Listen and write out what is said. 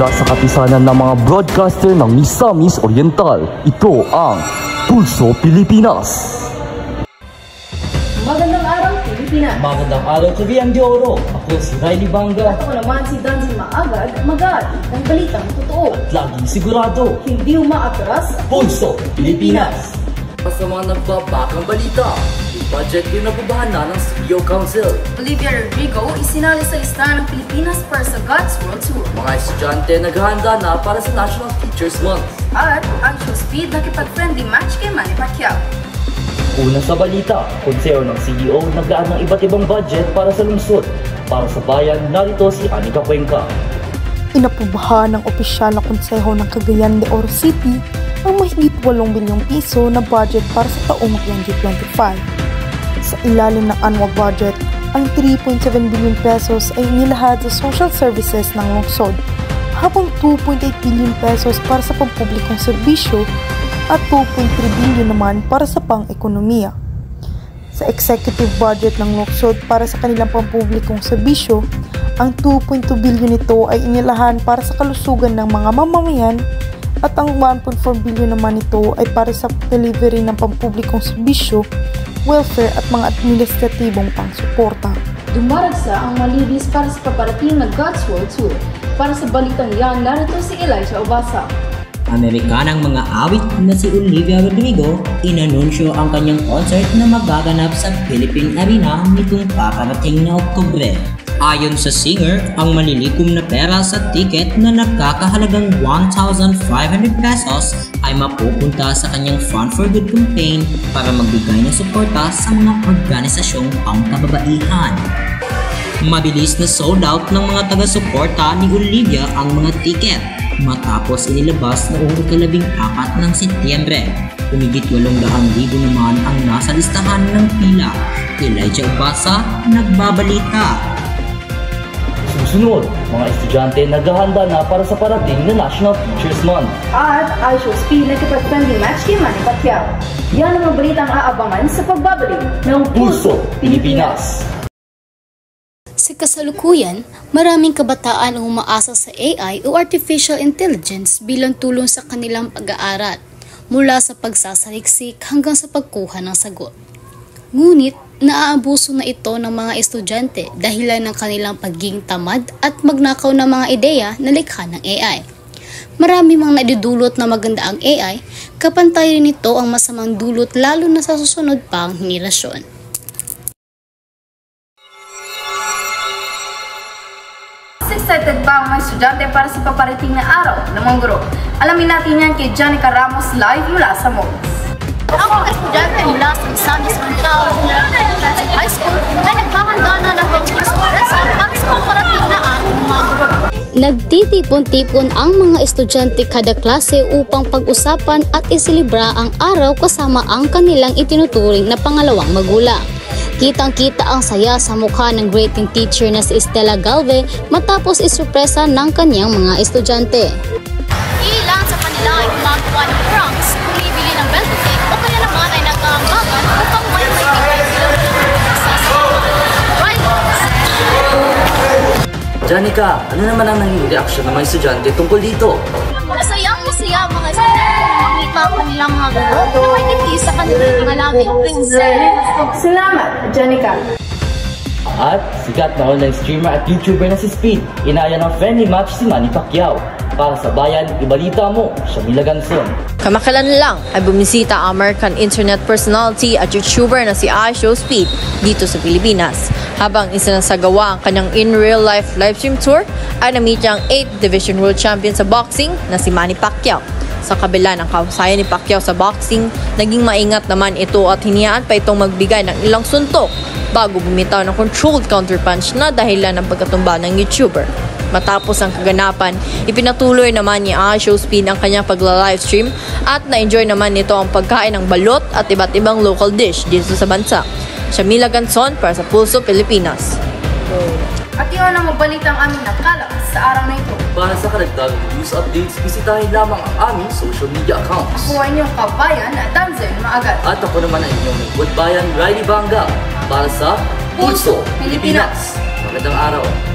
Mula sa kapisanan ng mga broadcaster ng Misamis Oriental, ito ang Pulso Pilipinas. Magandang araw, Pilipinas. Magandang araw, Cagayan de Oro. Ako si Riley Banga. At ako naman si Danzy Maagad, mag-aatid ng balitang totoo. At laging sigurado, Hindi umaatras, Pulso Pilipinas. Sa mga nagbabakang balita, yung budget yung nabubahan na ng CEO Council. Olivia Rodrigo isinali sa listahan ng Pilipinas para sa God's World Tour. Mga estudyante naghahanda na para sa National Teachers Month. At ang Show Speed nakipag-friendly match kay Manny Pacquiao. Una sa balita, konsero ng CEO naglaan ng iba't ibang budget para sa lungsod. Para sa bayan, narito si Anika Cuenca. Inaprobahan ng opisyal na konseho ng Cagayan de Oro City ang mahigit 8 bilyong piso na budget para sa taong 2025. Sa ilalim ng annual budget, ang 3.7 billion pesos ay inilahad sa social services ng lungsod, habang 2.8 billion pesos para sa pampublikong serbisyo at 2.3 billion naman para sa pang-ekonomiya. Sa executive budget ng lungsod para sa kanilang pampublikong serbisyo, ang 2.2 billion nito ay inilahan para sa kalusugan ng mga mamamayan at ang 1.4 billion naman nito ay para sa delivery ng pampublikong serbisyo, welfare at mga administratibong pangsuporta. Dumaragsa ang malibis para sa paparating na God's World Tour. Para sa balitang yan, narito si Elijah Obasa. Amerikanang mga awit na si Olivia Rodrigo inanunsyo ang kanyang concert na magaganap sa Philippine Arena nitong paparating na Oktubre. Ayon sa singer, ang malilikom na pera sa ticket na nagkakahalagang 1,500 pesos ay mapupunta sa kanyang Fund for Good campaign para magbigay ng suporta sa mga organisasyong pangkababaihan. Mabilis na sold out ng mga taga-suporta ni Olivia ang mga ticket matapos inilabas noong 14 ng Setyembre. Humigit 800,000 naman ang nasa listahan ng pila. Elijah Obasa, nagbabalita. Susunod, mga estudyante naghahanda na para sa parating na National Teachers Month. At ang Show Speed nakipag-friendly match kay Manny Pacquiao. Yan ang mga balitang aabangan sa pagbabalik ng Pulso Pilipinas. Sa kasalukuyan, maraming kabataan ang umaasa sa AI o Artificial Intelligence bilang tulong sa kanilang pag-aaral, mula sa pagsasaliksik hanggang sa pagkuha ng sagot. Ngunit, naaabuso na ito ng mga estudyante dahilan ng kanilang pagiging tamad at magnakaw ng mga ideya na likha ng AI. Marami mga naidudulot na maganda ang AI, kapantay rin ito ang masamang dulot lalo na sa susunod pang henerasyon. Excited ba ang mga estudyante para sa paparating na araw ng mga guro? Alamin natin yan kay Janica Ramos live mula sa Mogs. Ang mga estudyante mula sa Misamis Oriental High School ay naghahanda na ng pag-express para sa paparating na araw ng mga guro. Nagtitipon-tipon ang mga estudyante kada klase upang pag-usapan at isilibra ang araw kasama ang kanilang itinuturing na pangalawang magulang. Kitang-kita ang saya sa mukha ng grading teacher na si Estela Galve matapos isurpresa ng kanyang mga estudyante. Ilan sa kanila ay gumagawa ng pranks, bumibili ng belt cake o kaya naman ay nag-aambagan upang may bigay sila sa rivals. Janica, ano naman ang naging reaksyon ng mga estudyante tungkol dito? Masaya mga estudyante makita ang kanilang mga guro na may ngiti sa kanilang mga labi. Salamat, Janica. At sikat na online streamer at YouTuber na si Speed, inaya ng friendly match si Manny Pacquiao. Para sa bayan, ibalita mo, Shamila Ganson. Kamakailan lang ay bumisita ang American internet personality at YouTuber na si Show Speed dito sa Pilipinas. Habang isinasagawa ang kanyang in-real-life livestream tour, ay na-meet niya ang 8th Division World Champion sa boxing na si Manny Pacquiao. Sa kabila ng kahusayan ni Pacquiao sa boxing, naging maingat naman ito at hiniyaan pa itong magbigay ng ilang suntok bago bumitaw ng controlled counterpunch na dahilan ng pagkatumba ng YouTuber. Matapos ang kaganapan, ipinatuloy naman ni Show Speed ang kanyang pagla-livestream at na-enjoy naman nito ang pagkain ng balot at iba't ibang local dish dito sa bansa. Shamila Ganson para sa Pulso Pilipinas. At yun ang mabalitang aming nakalap sa araw na ito. Para sa karagdag news updates, bisitahin lamang ang aming social media accounts. Ako ang inyong kabayan, Danzy Maagad. At ako naman ang inyong lingkod bayan, Riley Banga, para sa Pulso Pilipinas. Magandang araw.